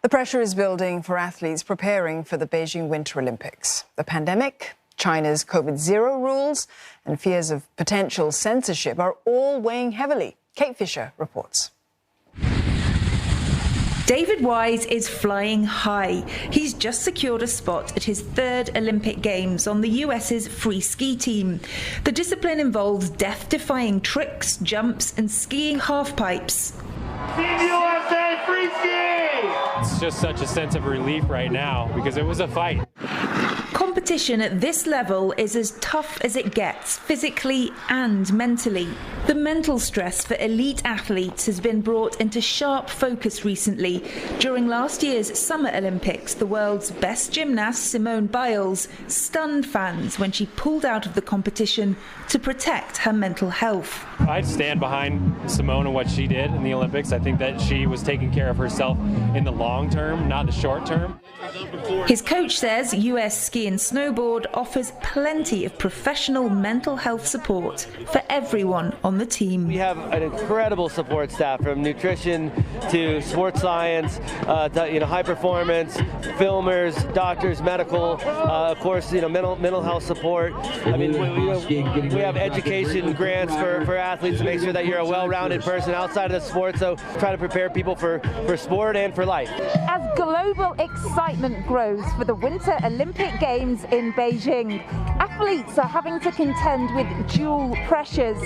The pressure is building for athletes preparing for the Beijing Winter Olympics. The pandemic, China's COVID-0 rules, and fears of potential censorship are all weighing heavily. Kate Fisher reports. David Wise is flying high. He's just secured a spot at his third Olympic Games on the US's free ski team. The discipline involves death-defying tricks, jumps and skiing halfpipes. Team USA free ski! It's just such a sense of relief right now because it was a fight. Competition at this level is as tough as it gets, physically and mentally. The mental stress for elite athletes has been brought into sharp focus recently. During last year's Summer Olympics, the world's best gymnast, Simone Biles, stunned fans when she pulled out of the competition to protect her mental health. I'd stand behind Simone and what she did in the Olympics. I think that she was taking care of herself in the long term, not the short term. His coach says US Ski and Snowboard offers plenty of professional mental health support for everyone on the team. We have an incredible support staff, from nutrition to sports science, high performance, filmers, doctors, medical, of course, mental health support. I mean, we have education grants for athletes to make sure that you're a well-rounded person outside of the sport. So try to prepare people for sport and for life. As global excitement grows for the Winter Olympic Games in Beijing, athletes are having to contend with dual pressures,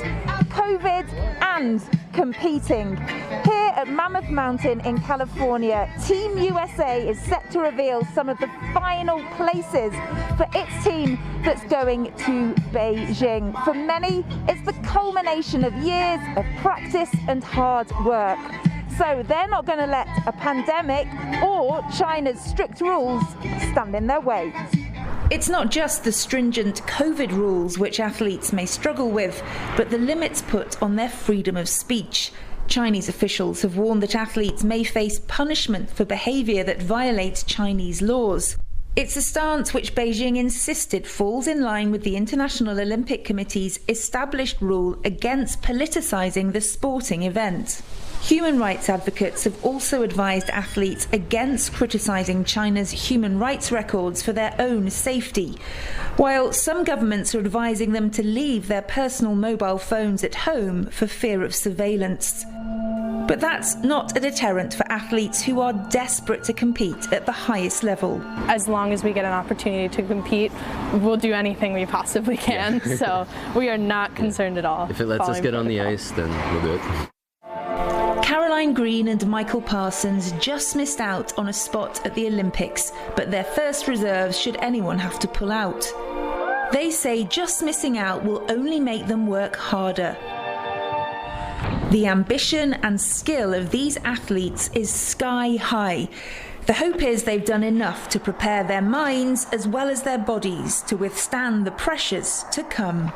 COVID and competing. Here at Mammoth Mountain in California, Team USA is set to reveal some of the final places for its team that's going to Beijing. For many, it's the culmination of years of practice and hard work. So they're not going to let a pandemic or China's strict rules stand in their way. It's not just the stringent COVID rules which athletes may struggle with, but the limits put on their freedom of speech. Chinese officials have warned that athletes may face punishment for behaviour that violates Chinese laws. It's a stance which Beijing insisted falls in line with the International Olympic Committee's established rule against politicising the sporting event. Human rights advocates have also advised athletes against criticising China's human rights records for their own safety, while some governments are advising them to leave their personal mobile phones at home for fear of surveillance. But that's not a deterrent for athletes who are desperate to compete at the highest level. As long as we get an opportunity to compete, we'll do anything we possibly can. So we are not concerned at all. If it lets us get on the ice, then we'll do it. Caroline Green and Michael Parsons just missed out on a spot at the Olympics, but they're first reserves should anyone have to pull out. They say just missing out will only make them work harder. The ambition and skill of these athletes is sky high. The hope is they've done enough to prepare their minds as well as their bodies to withstand the pressures to come.